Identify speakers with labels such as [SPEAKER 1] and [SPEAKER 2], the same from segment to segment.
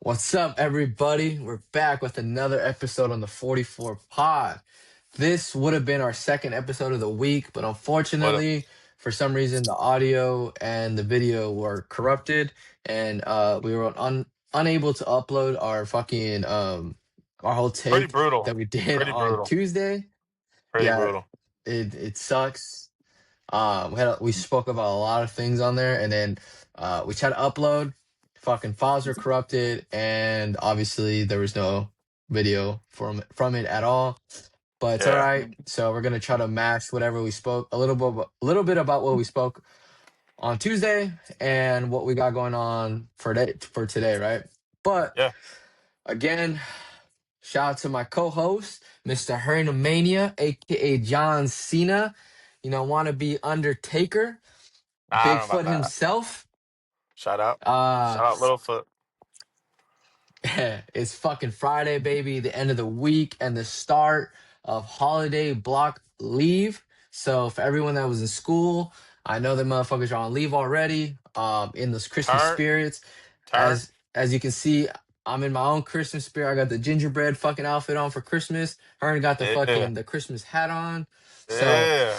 [SPEAKER 1] What's up, everybody? We're back with another episode on the 44 Pod. This would have been our second episode of the week, but
[SPEAKER 2] What up?
[SPEAKER 1] unfortunately, for some reason, the audio and the video were corrupted, and we were unable to upload our whole
[SPEAKER 2] Pretty
[SPEAKER 1] take
[SPEAKER 2] brutal.
[SPEAKER 1] that we did
[SPEAKER 2] Pretty
[SPEAKER 1] on
[SPEAKER 2] brutal.
[SPEAKER 1] Tuesday.
[SPEAKER 2] Pretty
[SPEAKER 1] Yeah,
[SPEAKER 2] brutal.
[SPEAKER 1] it sucks. We spoke about a lot of things on there, and then we tried to upload. Fucking files were corrupted, and obviously there was no video from it at all. But it's all
[SPEAKER 2] Yeah.
[SPEAKER 1] right. So we're gonna try to match whatever we spoke a little bit about what we spoke on Tuesday and what we got going on for today, right? But
[SPEAKER 2] Yeah.
[SPEAKER 1] again, shout out to my co-host, Mr. Hernomania, aka John Cena. Want to be Undertaker,
[SPEAKER 2] I don't know about
[SPEAKER 1] Bigfoot
[SPEAKER 2] that.
[SPEAKER 1] himself.
[SPEAKER 2] Shout out.
[SPEAKER 1] Uh
[SPEAKER 2] Shout out Littlefoot.
[SPEAKER 1] it's fucking Friday, baby, the end of the week and the start of holiday block leave. So for everyone that was in school, I know the motherfuckers are on leave already. In those Christmas
[SPEAKER 2] Turn.
[SPEAKER 1] spirits.
[SPEAKER 2] Turn.
[SPEAKER 1] As you can see, I'm in my own Christmas spirit. I got the gingerbread fucking outfit on for Christmas. Hearn got
[SPEAKER 2] Yeah.
[SPEAKER 1] the Christmas hat on. So
[SPEAKER 2] Yeah.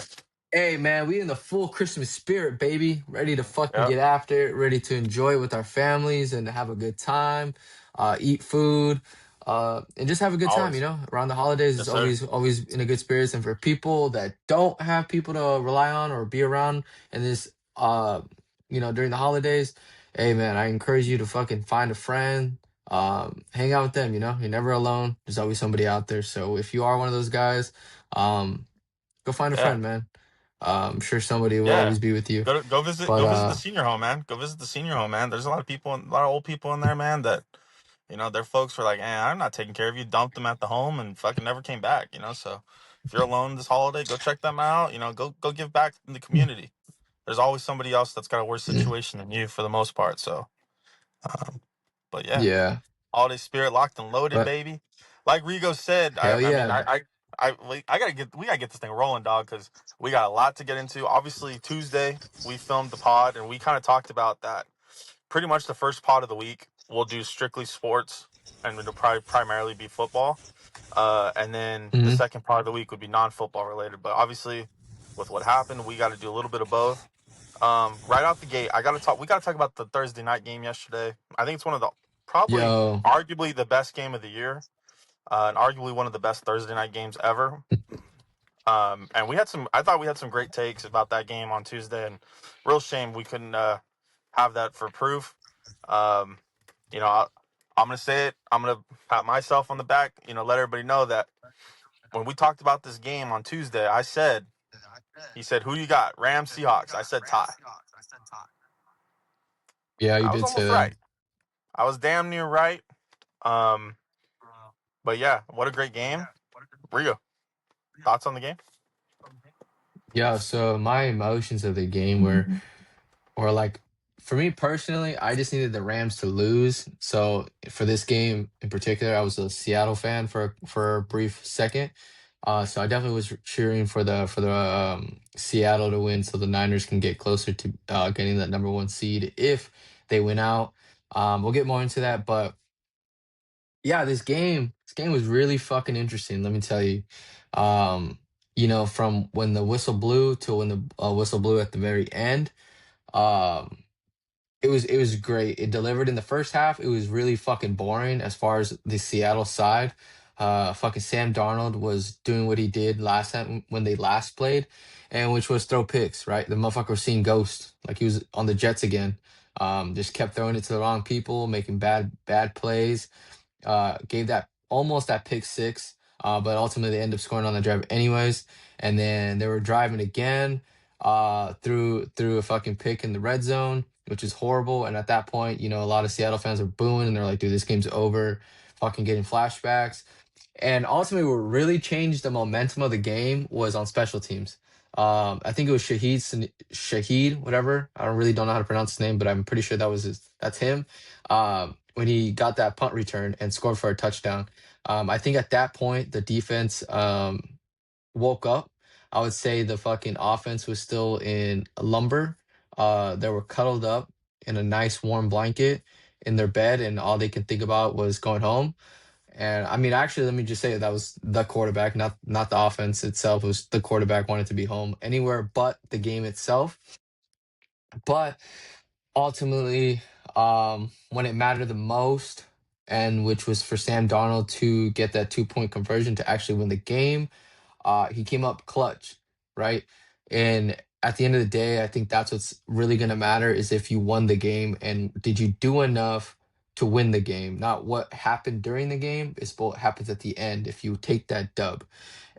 [SPEAKER 1] hey man, we in the full Christmas spirit, baby. Ready to fucking
[SPEAKER 2] Yep.
[SPEAKER 1] get after it, ready to enjoy it with our families and have a good time, eat food, and just have a good time,
[SPEAKER 2] Always.
[SPEAKER 1] Around the holidays
[SPEAKER 2] Yes,
[SPEAKER 1] it's
[SPEAKER 2] sir.
[SPEAKER 1] always in a good spirits. And for people that don't have people to rely on or be around in this during the holidays, hey man, I encourage you to fucking find a friend. Hang out with them, You're never alone. There's always somebody out there. So if you are one of those guys, um, go find a
[SPEAKER 2] Yeah.
[SPEAKER 1] friend, man. I'm sure somebody will
[SPEAKER 2] Yeah.
[SPEAKER 1] always be with you.
[SPEAKER 2] Go visit
[SPEAKER 1] But
[SPEAKER 2] the senior home, man. Go visit the senior home, man. There's a lot of people, a lot of old people in there, man, that their folks were like, I'm not taking care of you. Dumped them at the home and fucking never came back. So if you're alone this holiday, go check them out. Go give back in the community. There's always somebody else that's got a worse situation than you for the most part. So, um, but yeah,
[SPEAKER 1] yeah,
[SPEAKER 2] holiday spirit locked and loaded,
[SPEAKER 1] but
[SPEAKER 2] baby. Like Rigo said,
[SPEAKER 1] hell yeah,
[SPEAKER 2] we gotta get this thing rolling, dog, because we got a lot to get into. Obviously, Tuesday we filmed the pod and we kind of talked about that. Pretty much the first pod of the week we'll do strictly sports, and it'll probably primarily be football. And then the
[SPEAKER 1] hmm
[SPEAKER 2] second part of the week would be non-football related. But obviously, with what happened, we got to do a little bit of both. Right out the gate, I got to talk. We got to talk about the Thursday night game yesterday. I think it's one of the probably,
[SPEAKER 1] yo,
[SPEAKER 2] arguably the best game of the year, and arguably one of the best Thursday night games ever. And we had some. I thought we had some great takes about that game on Tuesday, and real shame we couldn't have that for proof. Um, you know, I, I'm gonna say it. I'm gonna pat myself on the back. Let everybody know that when we talked about this game on Tuesday, I said, he said, "Who you got? Rams, Seahawks." I said tie.
[SPEAKER 1] yeah, you
[SPEAKER 2] I was
[SPEAKER 1] did say
[SPEAKER 2] almost
[SPEAKER 1] that.
[SPEAKER 2] right. I was damn near right. Um, but yeah, what a great game. Rio, thoughts on the game?
[SPEAKER 1] Yeah, so my emotions of the game were like, for me personally, I just needed the Rams to lose. So for this game in particular, I was a Seattle fan for a brief second. So I definitely was cheering for the Seattle to win, so the Niners can get closer to getting that number one seed if they win out. We'll get more into that, but yeah, this game was really fucking interesting. Let me tell you, from when the whistle blew to when the whistle blew at the very end. Um, it was great. It delivered in the first half. It was really fucking boring as far as the Seattle side. Fucking Sam Darnold was doing what he did last time when they last played, and which was throw picks, right? The motherfucker was seeing ghosts, like he was on the Jets again. Just kept throwing it to the wrong people, making bad plays. Gave that almost that pick six, but ultimately they end up scoring on the drive anyways. And then they were driving again, through a fucking pick in the red zone, which is horrible. And at that point, a lot of Seattle fans are booing and they're like, "Dude, this game's over." Fucking getting flashbacks. And ultimately, what really changed the momentum of the game was on special teams. I think it was Shahid, whatever. I don't know how to pronounce his name, but I'm pretty sure that's him. When he got that punt return and scored for a touchdown. I think at that point the defense woke up. I would say the fucking offense was still in lumber. They were cuddled up in a nice warm blanket, in their bed and all they can think about was going home. And I mean, actually, let me just say that was the quarterback, not the offense itself. It was the quarterback wanted to be home anywhere but the game itself. But ultimately, when it mattered the most, and which was for Sam Darnold to get that 2 point conversion to actually win the game, he came up clutch, right? And at the end of the day, I think that's what's really going to matter is if you won the game and did you do enough to win the game, not what happened during the game, it's what happens at the end if you take that dub.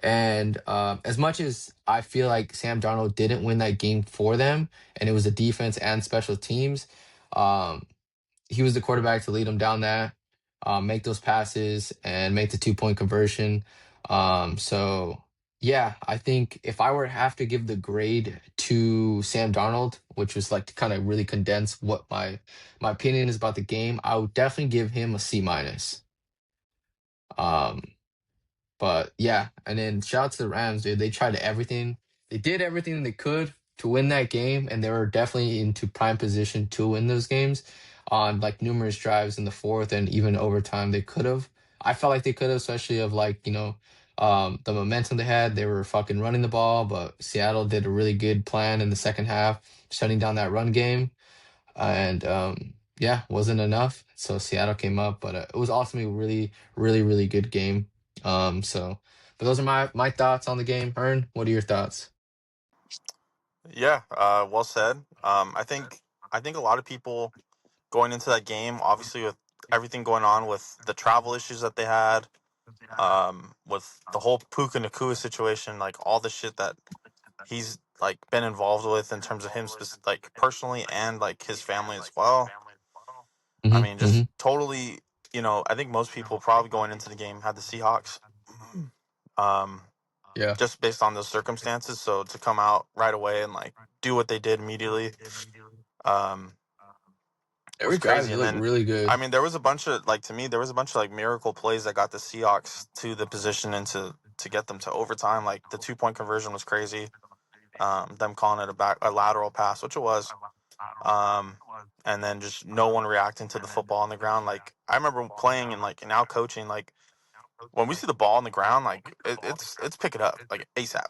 [SPEAKER 1] And as much as I feel like Sam Darnold didn't win that game for them, and it was the defense and special teams, um, he was the quarterback to lead them down that, make those passes and make the 2 point conversion. So yeah, I think if I were to have to give the grade to Sam Darnold, which was like to kind of really condense what my opinion is about the game, I would definitely give him a C minus. Um, but yeah, and then shout out to the Rams, dude. They tried everything. They did everything they could to win that game, and they were definitely into prime position to win those games on like numerous drives in the fourth and even overtime. They could have. I felt like they could have, especially of like, the momentum they had. They were fucking running the ball, but Seattle did a really good plan in the second half, shutting down that run game. And yeah, wasn't enough. So Seattle came up, but it was ultimately a really, really, really good game. So, but those are my thoughts on the game. Ern, what are your thoughts?
[SPEAKER 2] Yeah, well said. I think a lot of people going into that game, obviously with everything going on with the travel issues that they had, with the whole Puka Nakua situation, like all the shit that he's like been involved with in terms of him, like personally and like his family as well. I
[SPEAKER 1] Hmm.
[SPEAKER 2] mean,
[SPEAKER 1] Hmm.
[SPEAKER 2] just totally. I think most people probably going into the game had the Seahawks, um,
[SPEAKER 1] Yeah,
[SPEAKER 2] just based on those circumstances. So to come out right away and like do what they did immediately, um,
[SPEAKER 1] they
[SPEAKER 2] was
[SPEAKER 1] were driving.
[SPEAKER 2] crazy.
[SPEAKER 1] They
[SPEAKER 2] And
[SPEAKER 1] looked
[SPEAKER 2] then,
[SPEAKER 1] really
[SPEAKER 2] I
[SPEAKER 1] good.
[SPEAKER 2] mean, there was a bunch of like to me, there was a bunch of like miracle plays that got the Seahawks to the position and to get them to overtime. Like the 2 point conversion was crazy. Them calling it a lateral pass, which it was. Um, and then just no one reacting to the football on the ground. Like I remember playing and like now coaching. Like when we see the ball on the ground, like it's pick it up like ASAP.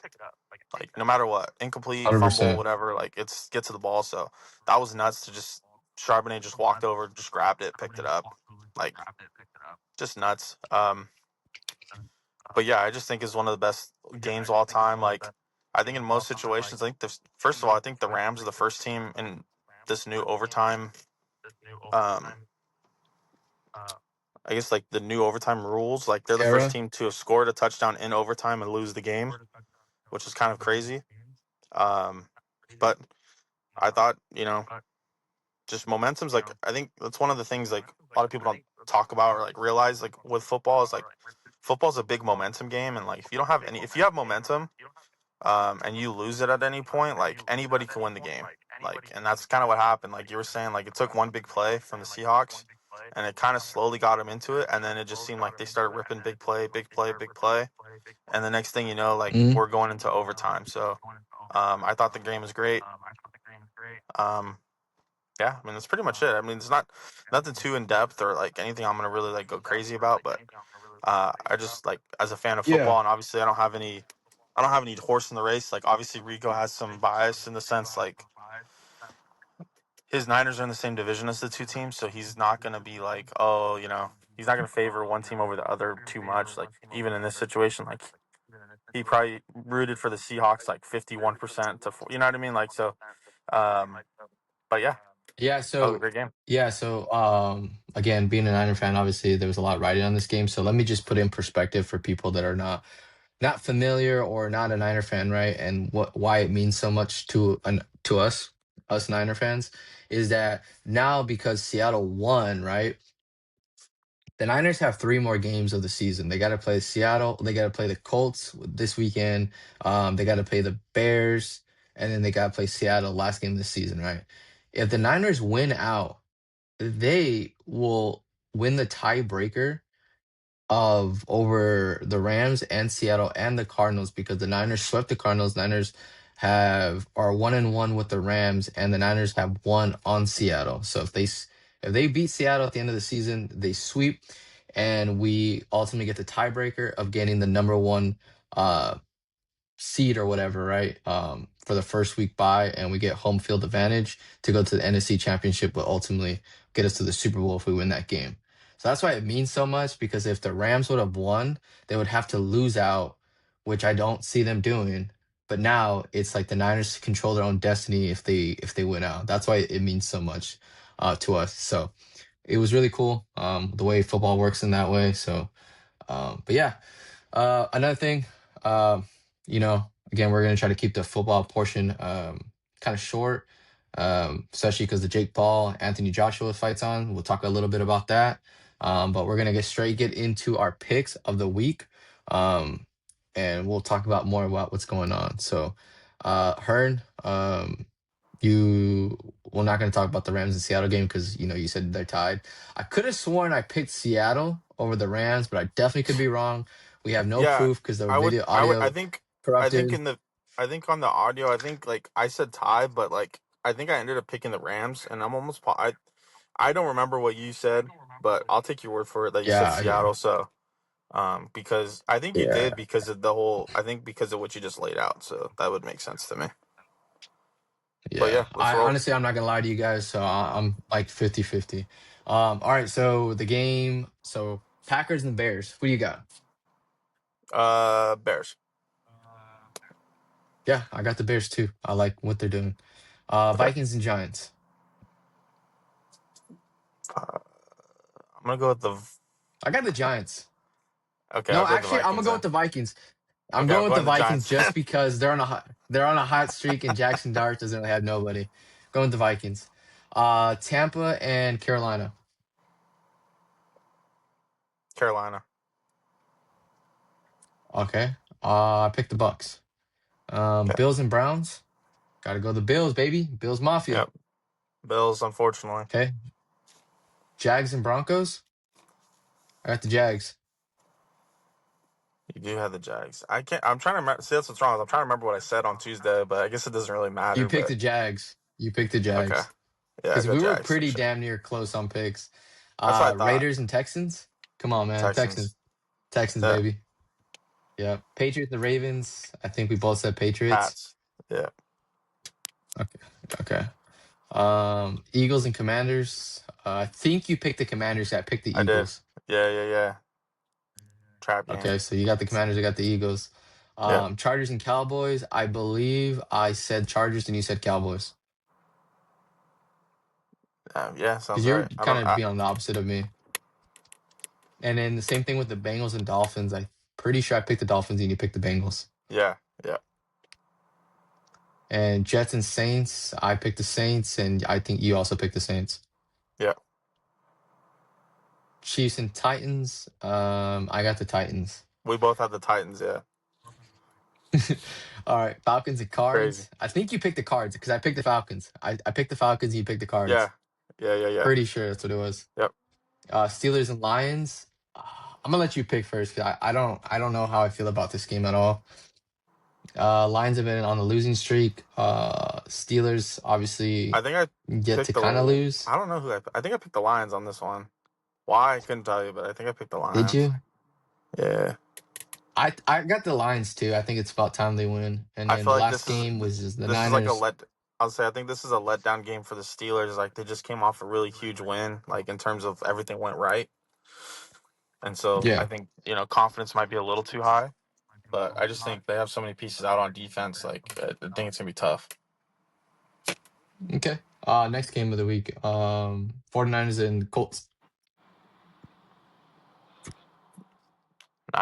[SPEAKER 2] Like no matter what, incomplete, fumble,
[SPEAKER 1] 100%.
[SPEAKER 2] whatever. Like it's get to the ball. So that was nuts to just Charbonnet just walked over, just grabbed it, picked it up, like just nuts. But yeah, I just think it's one of the best games of all time. Like I think in most situations, I think first of all, I think the Rams are the first team in this new overtime. Um, I guess like the new overtime rules, like they're the first
[SPEAKER 1] Era.
[SPEAKER 2] team to have scored a touchdown in overtime and lose the game, which is kind of crazy. Um, but I thought, just momentum's like I think that's one of the things like a lot of people don't talk about or like realize like with football is like football's a big momentum game and like if you have momentum and you lose it at any point, like anybody can win the game. Like, and that's kind of what happened. Like you were saying, like it took one big play from the Seahawks, and it kind of slowly got them into it, and then it just seemed like they started ripping big play, big play, big play, and the next thing you know, like
[SPEAKER 1] Hmm.
[SPEAKER 2] we're going into overtime. So, I thought the game was great. Um, yeah, I mean that's pretty much it. I mean, it's not nothing too in depth or like anything I'm gonna really like go crazy about, but I just like as a fan of
[SPEAKER 1] Yeah.
[SPEAKER 2] football, and obviously I don't have any horse in the race. Like obviously Rico has some bias in the sense like his Niners are in the same division as the two teams, so he's not gonna be like, oh, he's not gonna favor one team over the other too much. Like even in this situation, like he probably rooted for the Seahawks like 51% to you know what I mean? Like so, um, but yeah,
[SPEAKER 1] Yeah.
[SPEAKER 2] that was a
[SPEAKER 1] So,
[SPEAKER 2] great game.
[SPEAKER 1] yeah. So, again, being a Niner fan, obviously there was a lot riding on this game. So let me just put it in perspective for people that are not familiar or not a Niner fan, right? And why it means so much to us Niner fans, is that now because Seattle won, right? The Niners have three more games of the season. They got to play Seattle. They got to play the Colts this weekend. They got to play the Bears, and then they got to play Seattle last game of the season, right? If the Niners win out, they will win the tiebreaker of over the Rams and Seattle and the Cardinals because the Niners swept the Cardinals. Niners are 1-1 with the Rams, and the Niners have won on Seattle. So if If they beat Seattle at the end of the season, they sweep, and we ultimately get the tiebreaker of getting the number one uh, seed or whatever, right? For the first week bye, and we get home field advantage to go to the NFC Championship, but ultimately get us to the Super Bowl if we win that game. So that's why it means so much because if the Rams would have won, they would have to lose out, which I don't see them doing. But now it's like the Niners control their own destiny if they win out. That's why it means so much to us. So it was really cool the way football works in that way. So, but yeah, another thing, again, we're gonna try to keep the football portion kind of short, especially because the Jake Paul Anthony Joshua fights on. We'll talk a little bit about that, but we're gonna get into our picks of the week, um, and we'll talk about more about what's going on. So, Hearn, you we're not going to talk about the Rams and Seattle game because you said they're tied. I could have sworn I picked Seattle over the Rams, but I definitely could be wrong. We have no
[SPEAKER 2] Yeah,
[SPEAKER 1] proof because the
[SPEAKER 2] I would.
[SPEAKER 1] video
[SPEAKER 2] I would. I
[SPEAKER 1] audio
[SPEAKER 2] think. I think
[SPEAKER 1] corrupted.
[SPEAKER 2] in the. I think on the audio, I think like I said tie, but like I think I ended up picking the Rams, and I'm almost. I don't remember what you said, but I'll take your word for it that you said
[SPEAKER 1] Yeah, yeah,
[SPEAKER 2] Seattle. So, because I think you did
[SPEAKER 1] yeah,
[SPEAKER 2] because of the whole. I think because of what you just laid out. So that would make sense to me. But
[SPEAKER 1] yeah.
[SPEAKER 2] yeah, let's
[SPEAKER 1] I
[SPEAKER 2] roll.
[SPEAKER 1] honestly, I'm not gonna lie to you guys, so I'm like 50-50. All right, so the game, so Packers and Bears. Who do you got?
[SPEAKER 2] Bears.
[SPEAKER 1] Yeah, I got the Bears too. I like what they're doing.
[SPEAKER 2] Okay.
[SPEAKER 1] Vikings and Giants.
[SPEAKER 2] Uh, I'm gonna go with the.
[SPEAKER 1] I got the Giants.
[SPEAKER 2] Okay,
[SPEAKER 1] No,
[SPEAKER 2] I'll go with the
[SPEAKER 1] actually, I'm gonna
[SPEAKER 2] Vikings
[SPEAKER 1] go
[SPEAKER 2] then.
[SPEAKER 1] with the Vikings. I'm
[SPEAKER 2] Okay, I'll
[SPEAKER 1] going with
[SPEAKER 2] go
[SPEAKER 1] the
[SPEAKER 2] with the
[SPEAKER 1] Vikings
[SPEAKER 2] Giants.
[SPEAKER 1] just because they're on a hot streak and Jackson Dart doesn't really have nobody. Going with the Vikings. Tampa and Carolina.
[SPEAKER 2] Carolina.
[SPEAKER 1] Okay. I picked the Bucks.
[SPEAKER 2] Okay.
[SPEAKER 1] Bills and Browns. Got to go the Bills, baby. Bills Mafia.
[SPEAKER 2] Yep. Bills, unfortunately.
[SPEAKER 1] Okay. Jags and Broncos. I got the Jags.
[SPEAKER 2] You do have the Jags. I can't. I'm trying to remember. See, that's what's wrong. I'm trying to remember what I said on Tuesday, but I guess it doesn't really
[SPEAKER 1] You
[SPEAKER 2] matter.
[SPEAKER 1] picked
[SPEAKER 2] But
[SPEAKER 1] the Jags. You picked the
[SPEAKER 2] okay,
[SPEAKER 1] Jags
[SPEAKER 2] yeah, I
[SPEAKER 1] because
[SPEAKER 2] go
[SPEAKER 1] we were
[SPEAKER 2] Jags for
[SPEAKER 1] pretty
[SPEAKER 2] sure.
[SPEAKER 1] damn near close on picks.
[SPEAKER 2] That's what I thought.
[SPEAKER 1] Raiders and Texans. Come on, man. Texans.
[SPEAKER 2] Texans.
[SPEAKER 1] Texans,
[SPEAKER 2] Yeah,
[SPEAKER 1] baby. Yeah. Patriots and Ravens. I think we both said Patriots.
[SPEAKER 2] Pats. Yeah,
[SPEAKER 1] Okay. Okay. Eagles and Commanders. I think you picked the Commanders. I picked the
[SPEAKER 2] I did.
[SPEAKER 1] Eagles.
[SPEAKER 2] Yeah, yeah, yeah. Trap game.
[SPEAKER 1] Okay, so you got the Commanders. I got the Eagles.
[SPEAKER 2] Yeah,
[SPEAKER 1] Chargers and Cowboys. I believe I said Chargers and you said Cowboys
[SPEAKER 2] yeah.
[SPEAKER 1] because
[SPEAKER 2] Sounds
[SPEAKER 1] you're
[SPEAKER 2] right. I
[SPEAKER 1] kind
[SPEAKER 2] don't.
[SPEAKER 1] of being on the opposite of me. And then the same thing with the Bengals and Dolphins. I'm pretty sure I picked the Dolphins and you picked the Bengals.
[SPEAKER 2] Yeah, yeah,
[SPEAKER 1] And Jets and Saints. I picked the Saints, and I think you also picked the Saints.
[SPEAKER 2] yeah.
[SPEAKER 1] Chiefs and Titans. I got the Titans.
[SPEAKER 2] We both have the Titans. Yeah,
[SPEAKER 1] All right, Falcons and
[SPEAKER 2] crazy.
[SPEAKER 1] Cards. I think you picked the Cards because I picked the Falcons. I picked the Falcons and you picked the
[SPEAKER 2] Yeah,
[SPEAKER 1] Cards.
[SPEAKER 2] yeah, yeah, yeah.
[SPEAKER 1] Pretty sure that's what it was.
[SPEAKER 2] Yep.
[SPEAKER 1] Steelers and Lions. I'm gonna let you pick first because I don't know how I feel about this game at all. Lions have been on a losing streak. Steelers
[SPEAKER 2] I
[SPEAKER 1] obviously
[SPEAKER 2] think I
[SPEAKER 1] get to
[SPEAKER 2] picked
[SPEAKER 1] kind of
[SPEAKER 2] the.
[SPEAKER 1] lose.
[SPEAKER 2] I don't know who I. I think I picked the Lions on this one. Why I couldn't tell you, but I think I picked the
[SPEAKER 1] Did
[SPEAKER 2] Lions.
[SPEAKER 1] you?
[SPEAKER 2] Yeah.
[SPEAKER 1] I got the Lions too. I think it's about time they win. And
[SPEAKER 2] I
[SPEAKER 1] then
[SPEAKER 2] feel
[SPEAKER 1] the
[SPEAKER 2] like
[SPEAKER 1] last game was just the
[SPEAKER 2] this is like a
[SPEAKER 1] Niners.
[SPEAKER 2] let. I'll say I think this is a letdown game for the Steelers. Like they just came off a really huge win, like in terms of everything went right, and so I
[SPEAKER 1] Yeah.
[SPEAKER 2] think confidence might be a little too high. But I just think they have so many pieces out on defense. Like I think it's gonna be tough.
[SPEAKER 1] Okay. Next game of the week. 49ers and Colts.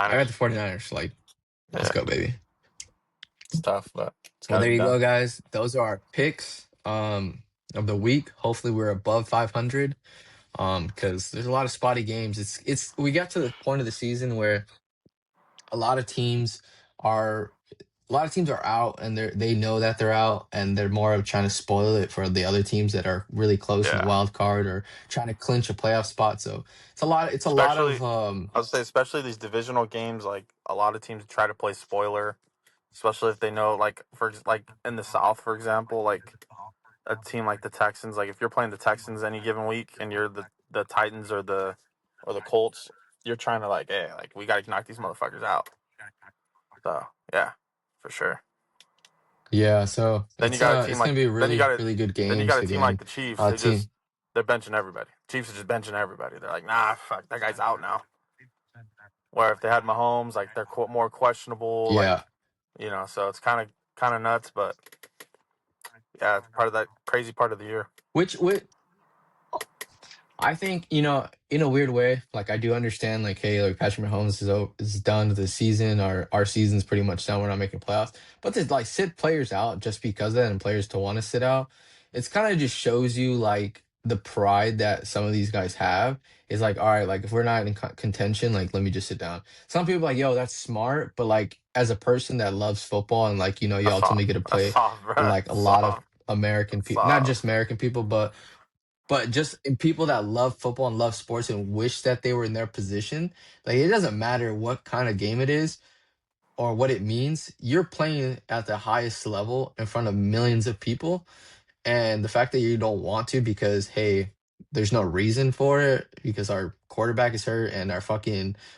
[SPEAKER 1] I got
[SPEAKER 2] Niners.
[SPEAKER 1] the 49ers. Like, let's
[SPEAKER 2] Yeah,
[SPEAKER 1] go, baby.
[SPEAKER 2] it's tough, but it's
[SPEAKER 1] Well,
[SPEAKER 2] got to
[SPEAKER 1] there
[SPEAKER 2] be
[SPEAKER 1] you go,
[SPEAKER 2] done.
[SPEAKER 1] guys. Those are our picks of the week. Hopefully we're above 500 because there's a lot of spotty games. It's we got to the point of the season where a lot of teams are out and they know that they're out and they're more of trying to spoil it for the other teams that are really close in the
[SPEAKER 2] Yeah,
[SPEAKER 1] wild card or trying to clinch a playoff spot. So it's a lot of
[SPEAKER 2] especially I would say especially these divisional games. Like a lot of teams try to play spoiler, especially if they know like in the South, for example, like a team like the Texans, like if you're playing the Texans any given week and you're the Titans or the Colts, you're trying to like, hey, like we got to knock these motherfuckers out. So yeah, for sure.
[SPEAKER 1] Yeah, so
[SPEAKER 2] Then you got a team
[SPEAKER 1] it's gonna
[SPEAKER 2] like
[SPEAKER 1] be
[SPEAKER 2] then you
[SPEAKER 1] really
[SPEAKER 2] got
[SPEAKER 1] really good
[SPEAKER 2] then you got
[SPEAKER 1] games
[SPEAKER 2] a team like
[SPEAKER 1] again.
[SPEAKER 2] the Chiefs.
[SPEAKER 1] Team,
[SPEAKER 2] They're benching everybody. Chiefs are just benching everybody. They're like, nah, fuck, that guy's out now. Where if they had Mahomes, like they're more questionable,
[SPEAKER 1] yeah.
[SPEAKER 2] like so it's kind of nuts, but yeah, it's part of that crazy part of the year.
[SPEAKER 1] Which I think, in a weird way, like I do understand, like, hey, like Patrick Mahomes is done with the season. Our season's pretty much done. We're not making playoffs. But to like sit players out just because of that and players to want to sit out, it's kind of just shows you like the pride that some of these guys have. Is like, all right, like if we're not in contention, like let me just sit down. Some people are like, yo, that's smart, but like as a person that loves football and like you
[SPEAKER 2] That's
[SPEAKER 1] ultimately
[SPEAKER 2] soft.
[SPEAKER 1] get to
[SPEAKER 2] That's
[SPEAKER 1] play
[SPEAKER 2] soft,
[SPEAKER 1] with
[SPEAKER 2] bro.
[SPEAKER 1] like a
[SPEAKER 2] That's
[SPEAKER 1] lot of
[SPEAKER 2] soft.
[SPEAKER 1] American
[SPEAKER 2] That's
[SPEAKER 1] people, not just
[SPEAKER 2] soft.
[SPEAKER 1] American people, but just in people that love football and love sports and wish that they were in their position, like it doesn't matter what kind of game it is or what it means. You're playing at the highest level in front of millions of people, and the fact that you don't want to because, hey, there's no reason for it because our quarterback is hurt and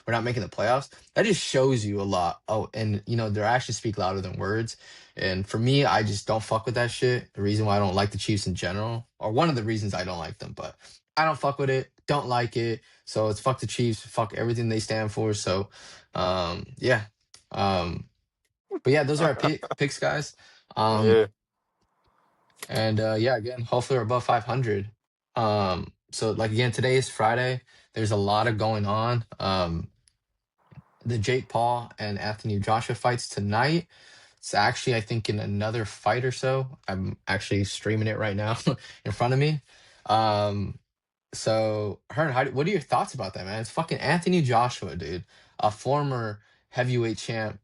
[SPEAKER 1] we're not making the playoffs. That just shows you a lot. Oh, and their actions speak louder than words. And for me, I just don't fuck with that shit. The reason why I don't like the Chiefs in general, or one of the reasons I don't like them, but I don't fuck with it, don't like it. So it's fuck the Chiefs, fuck everything they stand for. So yeah. Um but yeah, those are our picks, guys. Um
[SPEAKER 2] Yeah.
[SPEAKER 1] and yeah, again, hopefully we're above 500. So like again, today is Friday. There's a lot of going on. The Jake Paul and Anthony Joshua fights tonight. It's actually, I think, in another fight or so. I'm actually streaming it right now in front of me. Um, so, Hearn, what are your thoughts about that, man? It's fucking Anthony Joshua, dude, a former heavyweight champ,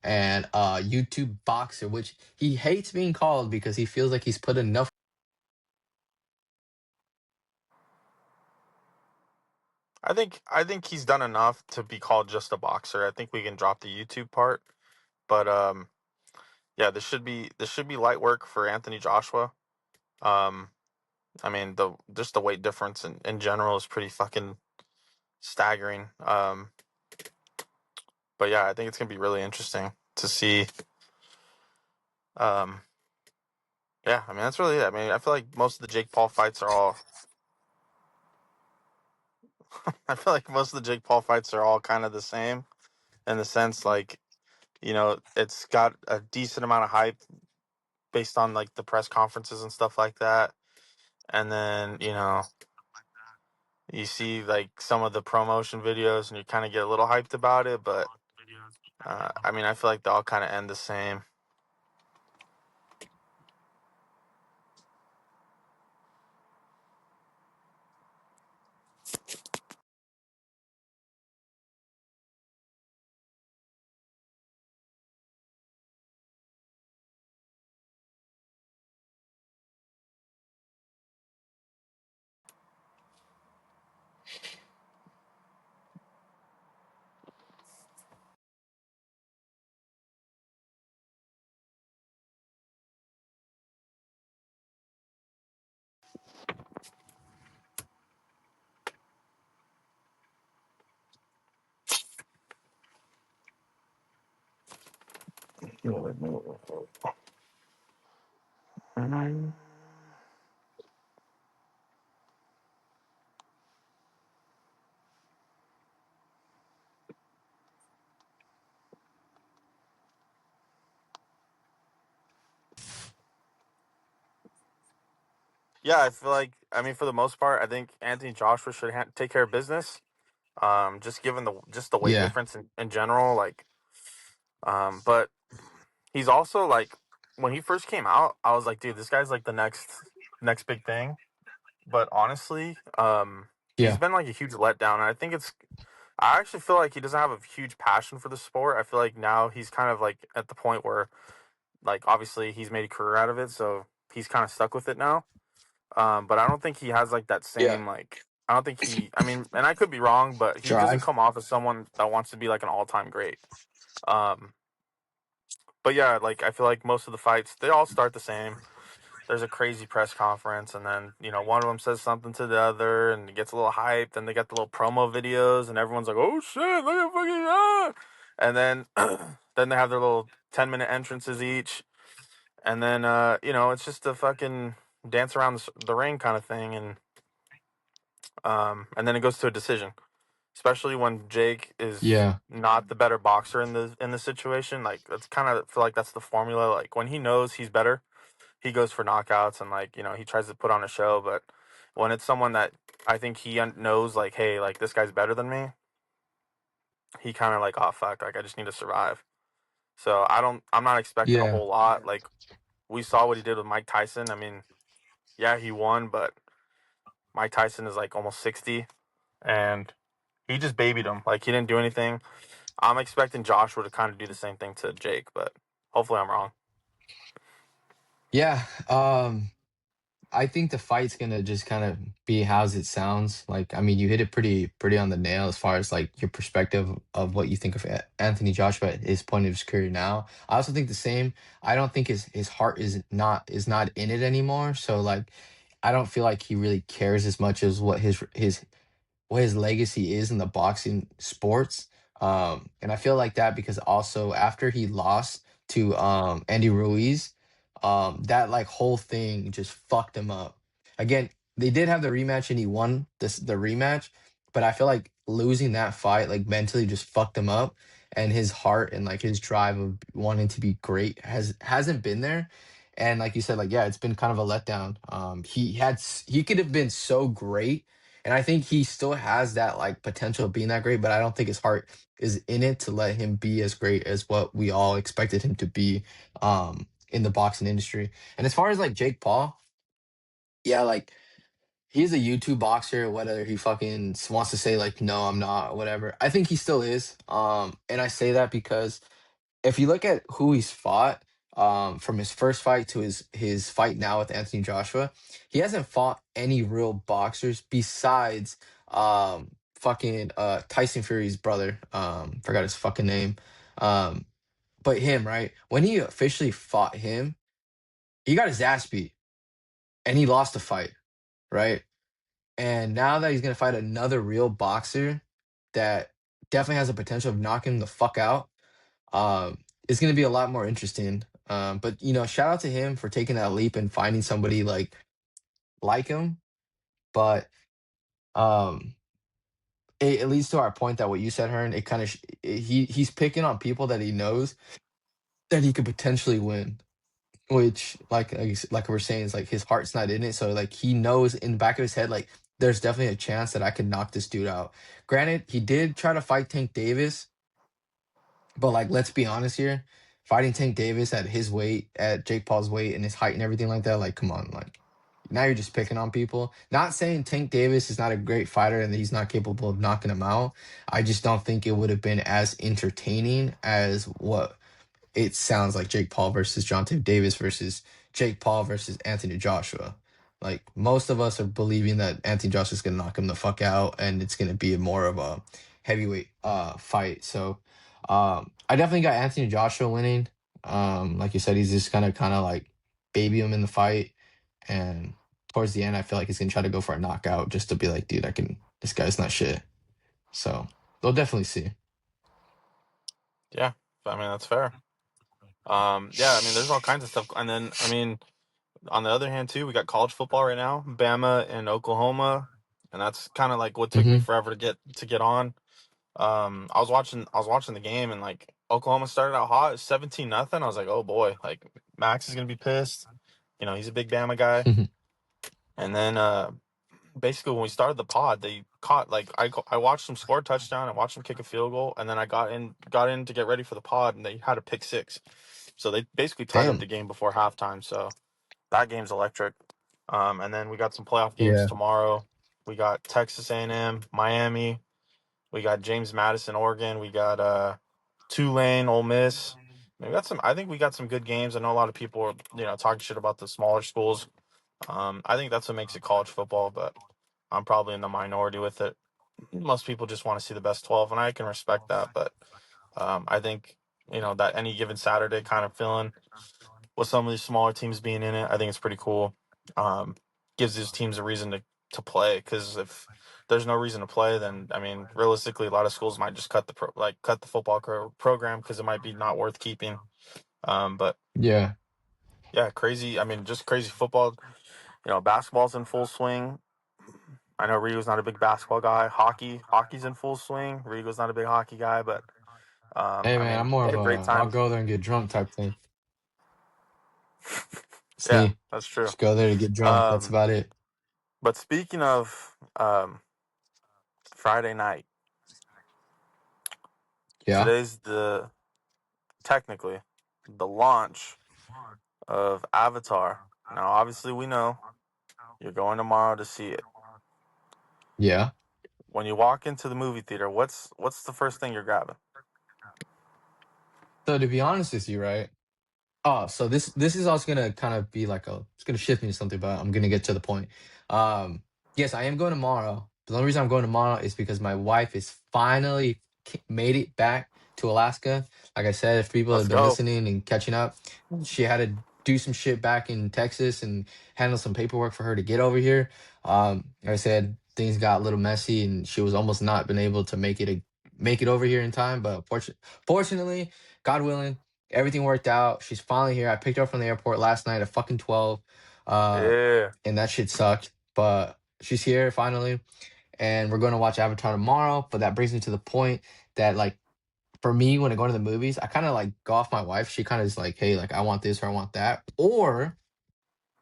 [SPEAKER 1] and a YouTube boxer, which he hates being called because he feels like he's put enough.
[SPEAKER 2] I think he's done enough to be called just a boxer. I think we can drop the YouTube part, but yeah, this should be light work for Anthony Joshua. Um, I mean the weight difference in general is pretty fucking staggering. But yeah, I think it's gonna be really interesting to see. Um, yeah, I mean that's really it. I mean I feel like most of the Jake Paul fights are all. I feel like most of the Jake Paul fights are all kind of the same in the sense like it's got a decent amount of hype based on like the press conferences and stuff like that. And then, you see like some of the promotion videos and you kind of get a little hyped about it. But I mean, I feel like they all kind of end the same. Yeah, I feel like, I mean, for the most part, I think Anthony Joshua should take care of business. Just given the weight
[SPEAKER 1] Yeah,
[SPEAKER 2] difference in general, like, but he's also like, when he first came out, I was like, dude, this guy's like the next big thing. But honestly, he's
[SPEAKER 1] yeah,
[SPEAKER 2] been like a huge letdown. And I actually feel like he doesn't have a huge passion for the sport. I feel like now he's kind of like at the point where, like, obviously he's made a career out of it, so he's kind of stuck with it now. But I don't think he has like that
[SPEAKER 1] yeah.
[SPEAKER 2] same like. I don't think I mean, and I could be wrong, but he doesn't
[SPEAKER 1] Drive.
[SPEAKER 2] come off as someone that wants to be like an all-time great. Um, but yeah, like I feel like most of the fights they all start the same. there's a crazy press conference, and then one of them says something to the other, and it gets a little hyped, and they got the little promo videos, and everyone's like, "Oh shit, look at fucking ah!" And then then they have their little 10-minute entrances each, and then it's just a fucking dance around the ring kind of thing, and then it goes to a decision, especially when Jake is
[SPEAKER 1] Yeah.
[SPEAKER 2] not the better boxer in the situation. Like that's kind of feel like that's the formula. Like when he knows he's better, he goes for knockouts and like he tries to put on a show. But when it's someone that I think he knows, like, hey, like this guy's better than me, he kind of like, oh fuck, like I just need to survive. So I'm not expecting a
[SPEAKER 1] Yeah.
[SPEAKER 2] whole lot. Like we saw what he did with Mike Tyson. I mean, yeah, he won, but Mike Tyson is like almost 60, and he just babied him. Like he didn't do anything. I'm expecting Joshua to kind of do the same thing to Jake, but hopefully I'm wrong.
[SPEAKER 1] Yeah. I think the fight's gonna just kind of be how's it sounds. Like, I mean, you hit it pretty on the nail as far as like your perspective of what you think of Anthony Joshua at his point of his career now. I also think the same. I don't think his heart is not in it anymore. So like, I don't feel like he really cares as much as what his legacy is in the boxing sports. And I feel like that because also after he lost to Andy Ruiz, that like whole thing just fucked him up. Again, they did have the rematch and he won the rematch, but I feel like losing that fight like mentally just fucked him up, and his heart and like his drive of wanting to be great hasn't been there. And like you said, like yeah, it's been kind of a letdown. He could have been so great, and I think he still has that like potential of being that great, but I don't think his heart is in it to let him be as great as what we all expected him to be in the boxing industry. And as far as like Jake Paul, yeah, like he's a YouTube boxer, whether he fucking wants to say like no, I'm not, or whatever. I think he still is. And I say that because if you look at who he's fought, from his first fight to his fight now with Anthony Joshua, he hasn't fought any real boxers besides fucking Tyson Fury's brother. Forgot his fucking name. Um, but him, right? When he officially fought him, he got his ass beat and he lost the fight, right? And now that he's gonna fight another real boxer that definitely has the potential of knocking him the fuck out, it's going to be a lot more interesting. But shout out to him for taking that leap and finding somebody like him. But um, it leads to our point that what you said, Hearn. It kind of he's picking on people that he knows that he could potentially win. Which, like we're saying, is like his heart's not in it. So like he knows in the back of his head, like there's definitely a chance that I could knock this dude out. Granted, he did try to fight Tank Davis. But like, let's be honest here. Fighting Tank Davis at his weight, at Jake Paul's weight, and his height and everything like that, like, come on, like, now you're just picking on people. Not saying Tank Davis is not a great fighter and that he's not capable of knocking him out. I just don't think it would have been as entertaining as what it sounds like Jake Paul versus Jonte Davis versus Jake Paul versus Anthony Joshua. Like most of us are believing that Anthony Joshua is gonna knock him the fuck out, and it's gonna be more of a heavyweight fight. So I definitely got Anthony Joshua winning. Like you said, he's just gonna kind of like baby him in the fight, and towards the end, I feel like he's gonna try to go for a knockout just to be like, dude, I can. This guy's not shit. So they'll definitely see.
[SPEAKER 2] Yeah, I mean that's fair. Yeah, I mean there's all kinds of stuff, and then I mean on the other hand too, we got college football right now, Bama and Oklahoma, and that's kind of like what took me
[SPEAKER 1] Hmm.
[SPEAKER 2] forever to get on. I was watching the game, and like Oklahoma started out hot, 17-0. I was like, oh boy, like Max is gonna be pissed. He's a big Bama guy, and then basically when we started the pod, they caught like I watched them score a touchdown, I watched them kick a field goal, and then I got in to get ready for the pod, and they had a pick six, so they basically tied up
[SPEAKER 1] Damn.
[SPEAKER 2] the game before halftime. So that game's electric. And then we got some playoff games
[SPEAKER 1] Yeah.
[SPEAKER 2] tomorrow. We got Texas A&M, Miami. We got James Madison, Oregon. We got Tulane, Ole Miss. We got some. I think we got some good games. I know a lot of people are talking shit about the smaller schools. I think that's what makes it college football, but I'm probably in the minority with it. Most people just want to see the best 12, and I can respect that. But I think that any given Saturday kind of feeling, with some of these smaller teams being in it. I think it's pretty cool. Um, gives these teams a reason to play, because if there's no reason to play, then I mean, realistically, a lot of schools might just cut the cut the football program because it might be not worth keeping. But
[SPEAKER 1] Yeah.
[SPEAKER 2] yeah, crazy. I mean, just crazy football. Basketball's in full swing. I know Rio's not a big basketball guy. Hockey's in full swing. Rio's not a big hockey guy, but
[SPEAKER 1] Hey
[SPEAKER 2] I
[SPEAKER 1] man, I'm
[SPEAKER 2] mean,
[SPEAKER 1] more
[SPEAKER 2] they
[SPEAKER 1] of
[SPEAKER 2] had great
[SPEAKER 1] a I'll
[SPEAKER 2] times.
[SPEAKER 1] go there and get drunk type thing. It's
[SPEAKER 2] Yeah,
[SPEAKER 1] me.
[SPEAKER 2] that's true.
[SPEAKER 1] Just go there to get drunk. That's
[SPEAKER 2] Um,
[SPEAKER 1] about it.
[SPEAKER 2] but speaking of Friday night,
[SPEAKER 1] Yeah.
[SPEAKER 2] today's technically the launch of Avatar. Now, obviously, we know you're going tomorrow to see it.
[SPEAKER 1] Yeah.
[SPEAKER 2] When you walk into the movie theater, what's the first thing you're grabbing?
[SPEAKER 1] So to be honest with you, right? Oh, so this is also gonna kind of be like it's gonna shift me to something, but I'm gonna get to the point. Yes, I am going tomorrow. The only reason I'm going tomorrow is because my wife is finally made it back to Alaska. Like I said, if people
[SPEAKER 2] Let's
[SPEAKER 1] have been
[SPEAKER 2] go.
[SPEAKER 1] listening and catching up, she had to do some shit back in Texas and handle some paperwork for her to get over here. Like I said, things got a little messy and she was almost not been able to make it over here in time. But fortunately, God willing, everything worked out. She's finally here. I picked her up from the airport last night at fucking 12. Uh,
[SPEAKER 2] Yeah,
[SPEAKER 1] and that shit sucked. But she's here finally. And we're going to watch Avatar tomorrow. But that brings me to the point that, like, for me, when I go to the movies, I kind of like go off my wife. She kind of is like, hey, like, I want this or I want that. Or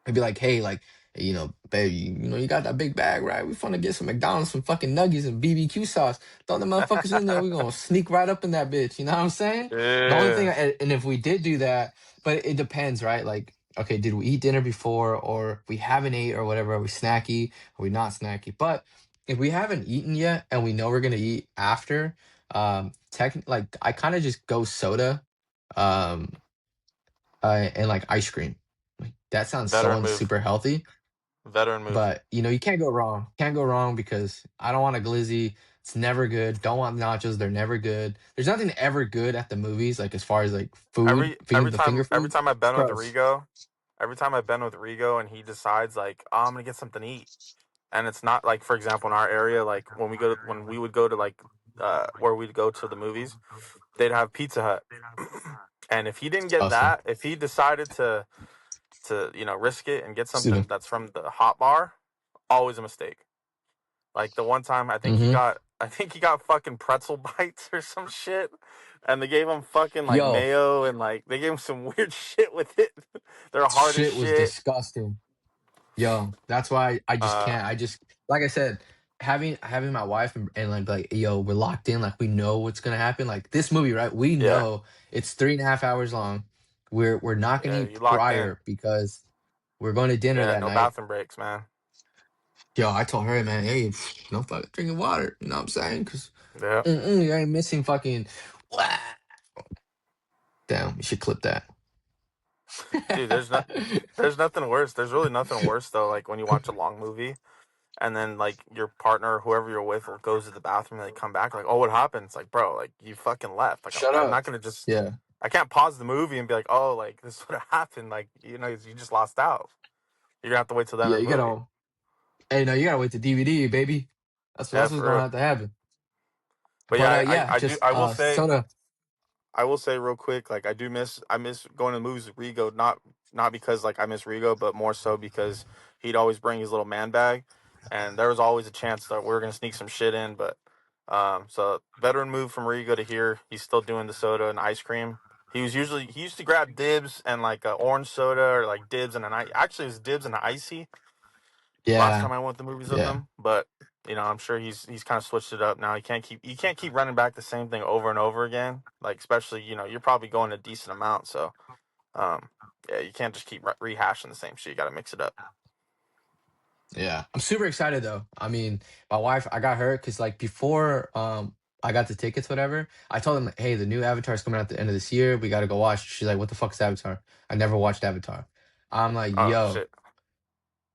[SPEAKER 1] I'd be like, hey, like, babe, you got that big bag, right? We finna get some McDonald's, some fucking nuggets and BBQ sauce. Throw the motherfuckers in there. We gonna sneak right up in that bitch. You know what I'm saying? The only thing,
[SPEAKER 2] yeah.
[SPEAKER 1] and if we did do that, but it depends, right? Like, okay, did we eat dinner before, or we haven't ate, or whatever? Are we snacky? Are we not snacky? But if we haven't eaten yet, and we know we're gonna eat after, like I kind of just go soda, um, and like ice cream. Like that sounds so
[SPEAKER 2] Veteran move.
[SPEAKER 1] super healthy,
[SPEAKER 2] Veteran move.
[SPEAKER 1] but you can't go wrong. Can't go wrong because I don't want a glizzy. It's never good. Don't want nachos. They're never good. There's nothing ever good at the movies, like as far as like food,
[SPEAKER 2] Every
[SPEAKER 1] the finger
[SPEAKER 2] time
[SPEAKER 1] foods.
[SPEAKER 2] I've
[SPEAKER 1] It's
[SPEAKER 2] been with
[SPEAKER 1] gross.
[SPEAKER 2] Rigo, every time I've been with Rigo and he decides like, oh, I'm gonna get something to eat, and it's not like, for example, in our area, like when we would go to like where we'd go to the movies, they'd have Pizza Hut, and if he didn't get
[SPEAKER 1] Disgusting.
[SPEAKER 2] that, if he decided to risk it and get something
[SPEAKER 1] Student.
[SPEAKER 2] that's from the hot bar, always a mistake. Like the one time,
[SPEAKER 1] Mm-hmm.
[SPEAKER 2] I think he got fucking pretzel bites or some shit, and they gave him fucking like
[SPEAKER 1] Yo,
[SPEAKER 2] mayo and like they gave him some weird shit with it. They're hard as
[SPEAKER 1] shit was
[SPEAKER 2] shit.
[SPEAKER 1] disgusting. Yo, that's why I just
[SPEAKER 2] Uh,
[SPEAKER 1] can't. I just like I said, having my wife and like yo, we're locked in. Like we know what's gonna happen. Like this movie, right? We
[SPEAKER 2] yeah,
[SPEAKER 1] know it's 3.5 hours long. We're not gonna
[SPEAKER 2] yeah,
[SPEAKER 1] eat
[SPEAKER 2] you locked in.
[SPEAKER 1] prior because we're going to dinner
[SPEAKER 2] Yeah,
[SPEAKER 1] that
[SPEAKER 2] no
[SPEAKER 1] night.
[SPEAKER 2] bathroom breaks, man.
[SPEAKER 1] Yo, I told her, man, hey, no fucking drinking water. You know what I'm saying? Because
[SPEAKER 2] Yeah,
[SPEAKER 1] you ain't missing fucking. Damn, you should clip that.
[SPEAKER 2] dude, there's nothing worse. There's really nothing worse though. Like when you watch a long movie and then like your partner or whoever you're with will goes to the bathroom and they come back like, oh, what happened? It's like, bro, like you fucking left. Like
[SPEAKER 1] Shut
[SPEAKER 2] I'm
[SPEAKER 1] up.
[SPEAKER 2] not gonna just.
[SPEAKER 1] Yeah,
[SPEAKER 2] I can't pause the movie and be like, oh, like this would have happened. Like you just lost out. You're gonna have to wait till the end
[SPEAKER 1] yeah,
[SPEAKER 2] of
[SPEAKER 1] you
[SPEAKER 2] the movie.
[SPEAKER 1] gotta. Hey, no, you gotta wait to DVD, baby.
[SPEAKER 2] Yeah,
[SPEAKER 1] That's what's
[SPEAKER 2] for
[SPEAKER 1] gonna
[SPEAKER 2] real.
[SPEAKER 1] have to happen.
[SPEAKER 2] But
[SPEAKER 1] But
[SPEAKER 2] yeah,
[SPEAKER 1] yeah,
[SPEAKER 2] I do.
[SPEAKER 1] just soda.
[SPEAKER 2] I will say real quick, like I miss going to the movies with Rigo, not because like I miss Rigo, but more so because he'd always bring his little man bag, and there was always a chance that we were gonna sneak some shit in. But so veteran move from Rigo to here. He's still doing the soda and ice cream. He used to grab dibs and like a orange soda or like dibs and actually it was dibs and an icy last
[SPEAKER 1] Yeah,
[SPEAKER 2] time I went to the movies with
[SPEAKER 1] yeah,
[SPEAKER 2] him, but I'm sure he's kind of switched it up now. You can't keep running back the same thing over and over again. Like especially you're probably going a decent amount, so um yeah, you can't just keep rehashing the same shit. You got to mix it up.
[SPEAKER 1] yeah. I'm super excited though. I mean, my wife, I got her because like before I got the tickets, whatever. I told them, hey, the new Avatar is coming out at the end of this year. We got to go watch. She's like, what the fuck is Avatar? I never watched Avatar. I'm like,
[SPEAKER 2] Oh
[SPEAKER 1] yo,
[SPEAKER 2] shit,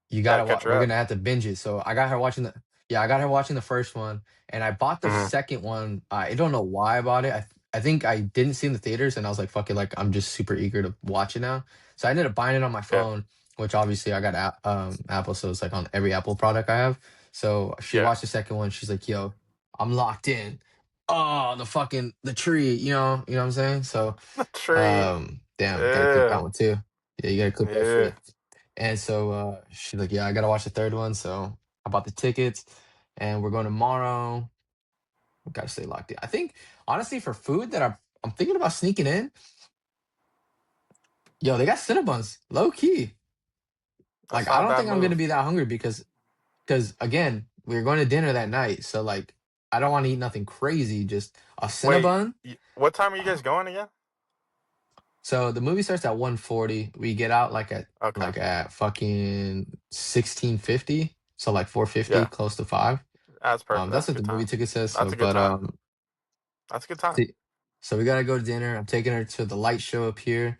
[SPEAKER 1] you
[SPEAKER 2] gotta
[SPEAKER 1] gotta
[SPEAKER 2] catch her
[SPEAKER 1] we're
[SPEAKER 2] up.
[SPEAKER 1] gonna have to binge it. So I got her watching I got her watching the first one, and I bought the
[SPEAKER 2] Hmm.
[SPEAKER 1] second one. I don't know why I bought it. I I think I didn't see in the theaters, and I was like, "Fuck it!" Like I'm just super eager to watch it now. So I ended up buying it on my
[SPEAKER 2] Yeah,
[SPEAKER 1] phone, which obviously I got Apple, so it's like on every Apple product I have. So she
[SPEAKER 2] yeah.
[SPEAKER 1] watched the second one. She's like, "Yo, I'm locked in." Oh, the tree, you know what I'm saying? So
[SPEAKER 2] Tree.
[SPEAKER 1] damn, gotta clip that
[SPEAKER 2] Yeah,
[SPEAKER 1] one too. Yeah, you gotta clip that
[SPEAKER 2] yeah.
[SPEAKER 1] shit. And so she's like, "Yeah, I gotta watch the third one." So I bought the tickets, and we're going tomorrow. We gotta stay locked in. I think honestly for food that I'm thinking about sneaking in. Yo, they got Cinnabons, low key.
[SPEAKER 2] That's
[SPEAKER 1] Like I
[SPEAKER 2] not a
[SPEAKER 1] don't
[SPEAKER 2] bad
[SPEAKER 1] think I'm gonna
[SPEAKER 2] move.
[SPEAKER 1] be that hungry because again we're going to dinner that night, so like I don't want to eat nothing crazy. Just a
[SPEAKER 2] Wait,
[SPEAKER 1] Cinnabon.
[SPEAKER 2] what time are you guys going again?
[SPEAKER 1] So the movie starts at 1:40. We get out
[SPEAKER 2] Okay.
[SPEAKER 1] like at fucking 16:50. So like 4:50,
[SPEAKER 2] Yeah,
[SPEAKER 1] close to 5.
[SPEAKER 2] that's perfect.
[SPEAKER 1] That's
[SPEAKER 2] That's a
[SPEAKER 1] what
[SPEAKER 2] good
[SPEAKER 1] the movie
[SPEAKER 2] time.
[SPEAKER 1] ticket says.
[SPEAKER 2] That's
[SPEAKER 1] So,
[SPEAKER 2] a good
[SPEAKER 1] but
[SPEAKER 2] time. That's a good time.
[SPEAKER 1] see- so we gotta go to dinner. I'm taking her to the light show up here,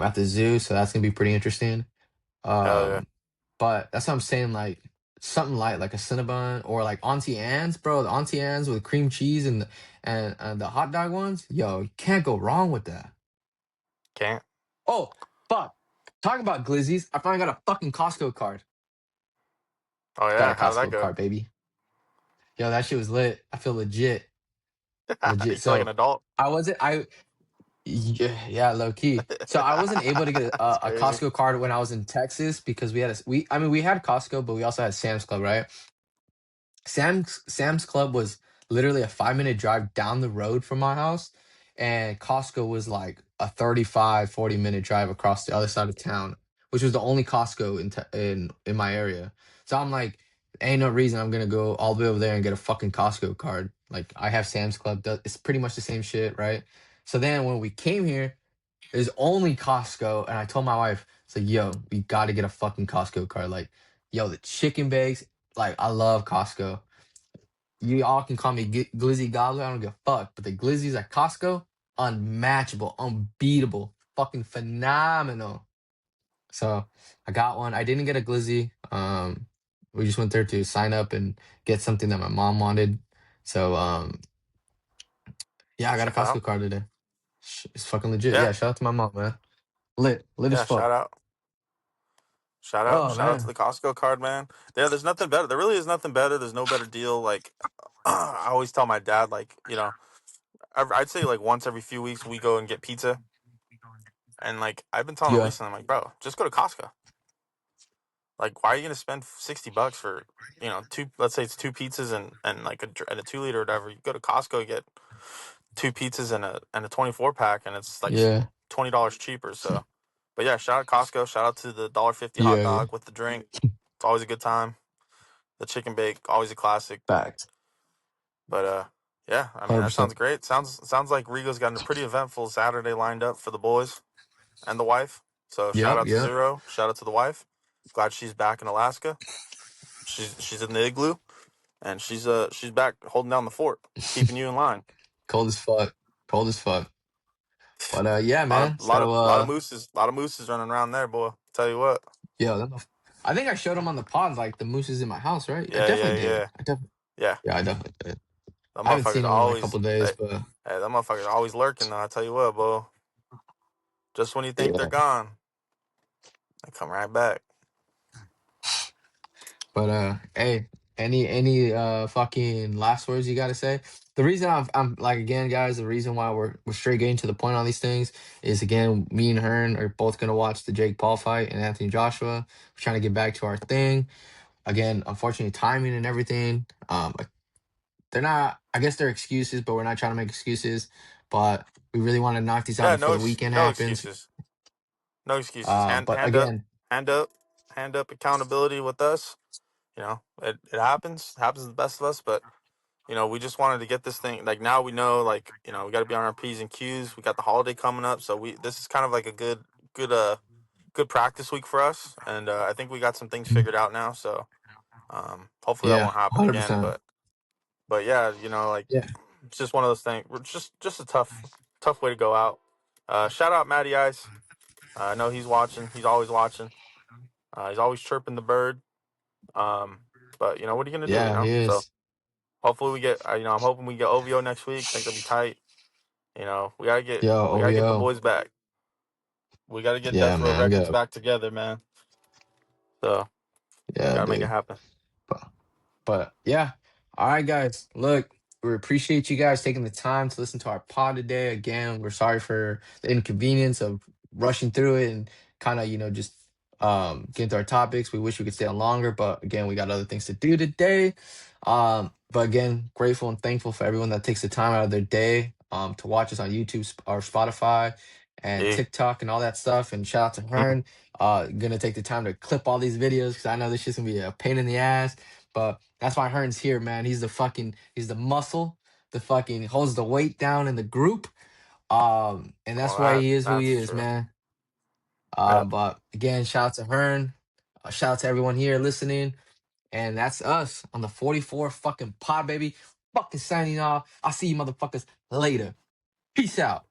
[SPEAKER 1] at the zoo. So that's gonna be pretty interesting.
[SPEAKER 2] Hell yeah.
[SPEAKER 1] Um, but that's what I'm saying. Like something light, like a Cinnabon or like Auntie Anne's, bro. The Auntie Anne's with cream cheese and the hot dog ones. Yo, you can't go wrong with that.
[SPEAKER 2] Can't.
[SPEAKER 1] Oh, fuck. Talking about glizzies, I finally got a fucking Costco card.
[SPEAKER 2] Oh
[SPEAKER 1] Got
[SPEAKER 2] yeah,
[SPEAKER 1] a
[SPEAKER 2] how did that
[SPEAKER 1] Costco
[SPEAKER 2] go?
[SPEAKER 1] card, baby. Yo, that shit was lit. I feel legit. Legit.
[SPEAKER 2] You feel like an
[SPEAKER 1] So
[SPEAKER 2] adult.
[SPEAKER 1] I wasn't I yeah, low key. So I wasn't able to get
[SPEAKER 2] That's
[SPEAKER 1] a
[SPEAKER 2] crazy.
[SPEAKER 1] Costco card when I was in Texas because we had Costco, but we also had Sam's Club, right? Sam's Club was literally a 5-minute drive down the road from my house, and Costco was like a 35-40 minute drive across the other side of town, which was the only Costco in my area. So I'm like, ain't no reason I'm gonna go all the way over there and get a fucking Costco card. Like I have Sam's Club, it's pretty much the same shit, right? So then when we came here, there's only Costco, and I told my wife, it's like, yo, we got to get a fucking Costco card. Like, yo, the chicken bakes, like, I love Costco. You all can call me Glizzy Gobbler, I don't give a fuck. But the Glizzies at Costco, unmatchable, unbeatable, fucking phenomenal. So I got one. I didn't get a Glizzy. We just went there to sign up and get something that my mom wanted. So yeah, I got a
[SPEAKER 2] Check it out.
[SPEAKER 1] Costco card today. It's fucking legit.
[SPEAKER 2] Yeah,
[SPEAKER 1] Yeah, shout out to my mom, man. Lit as
[SPEAKER 2] yeah.
[SPEAKER 1] fuck.
[SPEAKER 2] Shout out.
[SPEAKER 1] Oh
[SPEAKER 2] Shout out to
[SPEAKER 1] man.
[SPEAKER 2] the Costco card, man. There's nothing better. There really is nothing better. There's no better deal. Like, I always tell my dad, like, I'd say like once every few weeks we go and get pizza. And like, I've been telling him
[SPEAKER 1] Yeah.
[SPEAKER 2] recently, I'm like, bro, just go to Costco. Like, why are you gonna spend $60 for, two? Let's say it's two pizzas and like and a 2 liter or whatever. You go to Costco, get two pizzas and a 24 pack, and it's like
[SPEAKER 1] Yeah.
[SPEAKER 2] $20 cheaper. So, but yeah, shout out Costco. Shout out to the $1.50 hot
[SPEAKER 1] Yeah. Yeah.
[SPEAKER 2] dog with the drink. It's always a good time. The chicken bake, always a classic.
[SPEAKER 1] Facts.
[SPEAKER 2] But yeah, I mean that
[SPEAKER 1] 100%.
[SPEAKER 2] sounds great. Sounds like Rigo's got a pretty eventful Saturday lined up for the boys and the wife. So shout
[SPEAKER 1] Yep.
[SPEAKER 2] out to
[SPEAKER 1] Yep.
[SPEAKER 2] Zero. Shout out to the wife. Glad she's back in Alaska. She's in the igloo and she's back holding down the fort, keeping you in line.
[SPEAKER 1] Cold as fuck. Cold as fuck. But yeah,
[SPEAKER 2] A lot of
[SPEAKER 1] man.
[SPEAKER 2] a lot of
[SPEAKER 1] So
[SPEAKER 2] lot of mooses, running around there, boy. Tell you what.
[SPEAKER 1] yeah, I think I showed them on the pods like the mooses in my house, right? I
[SPEAKER 2] Yeah, yeah,
[SPEAKER 1] definitely did.
[SPEAKER 2] yeah,
[SPEAKER 1] I definitely
[SPEAKER 2] yeah.
[SPEAKER 1] Yeah, I definitely did.
[SPEAKER 2] The
[SPEAKER 1] I haven't seen
[SPEAKER 2] motherfuckers
[SPEAKER 1] them in like a
[SPEAKER 2] always,
[SPEAKER 1] couple days,
[SPEAKER 2] hey,
[SPEAKER 1] but
[SPEAKER 2] hey, that motherfuckers always lurking. Though I tell you what, boy. Just when you think they're
[SPEAKER 1] yeah.
[SPEAKER 2] gone, they come right back.
[SPEAKER 1] But hey, any fucking last words you gotta say? The reason I'm like again, guys, the reason why we're straight getting to the point on these things is again, me and Hearn are both gonna watch the Jake Paul fight and Anthony Joshua. We're trying to get back to our thing. Again, unfortunately, timing and everything. They're not. I guess they're excuses, but we're not trying to make excuses. But we really want to knock these out
[SPEAKER 2] Yeah,
[SPEAKER 1] before the weekend
[SPEAKER 2] no
[SPEAKER 1] happens.
[SPEAKER 2] excuses. No excuses.
[SPEAKER 1] But again,
[SPEAKER 2] Hand up, hand up. Accountability with us. It happens. It happens to the best of us. But we just wanted to get this thing. Like now we know. Like we got to be on our p's and q's. We got the holiday coming up, so this is kind of like a good practice week for us. And I think we got some things figured out now. So hopefully that
[SPEAKER 1] yeah,
[SPEAKER 2] won't happen again.
[SPEAKER 1] 100%.
[SPEAKER 2] But yeah, like
[SPEAKER 1] Yeah,
[SPEAKER 2] it's just one of those things. We're just a tough way to go out. Shout out Matty Ice. I know he's watching. He's always watching. He's always chirping the bird. Um, but what are you gonna do?
[SPEAKER 1] yeah, he
[SPEAKER 2] So
[SPEAKER 1] is.
[SPEAKER 2] hopefully we get. I'm hoping we get OVO next week. I think that'll be tight. You know,
[SPEAKER 1] Yo,
[SPEAKER 2] we gotta get the
[SPEAKER 1] OVO.
[SPEAKER 2] boys back. We gotta get
[SPEAKER 1] Yeah,
[SPEAKER 2] Death Row
[SPEAKER 1] man. We
[SPEAKER 2] Records
[SPEAKER 1] got.
[SPEAKER 2] back together, man. So
[SPEAKER 1] Yeah,
[SPEAKER 2] gotta make it
[SPEAKER 1] dude.
[SPEAKER 2] happen.
[SPEAKER 1] But yeah, all right, guys. Look, we appreciate you guys taking the time to listen to our pod today. Again, we're sorry for the inconvenience of rushing through it and kind of just getting to our topics. We wish we could stay on longer, but again, we got other things to do today. But again, grateful and thankful for everyone that takes the time out of their day to watch us on YouTube or Spotify and
[SPEAKER 2] E.
[SPEAKER 1] TikTok and all that stuff. And shout out to Hearn. Gonna take the time to clip all these videos because I know this shit's gonna be a pain in the ass. But that's why Hearn's here, man. He's the muscle, the fucking holds the weight down in the group. And that's why
[SPEAKER 2] Well,
[SPEAKER 1] he is who he
[SPEAKER 2] that's
[SPEAKER 1] is,
[SPEAKER 2] true.
[SPEAKER 1] man.
[SPEAKER 2] Yeah.
[SPEAKER 1] But again, shout out to Hearn. Shout out to everyone here listening. And that's us on the 44 fucking pod, baby. Fucking signing off. I'll see you motherfuckers later. Peace out.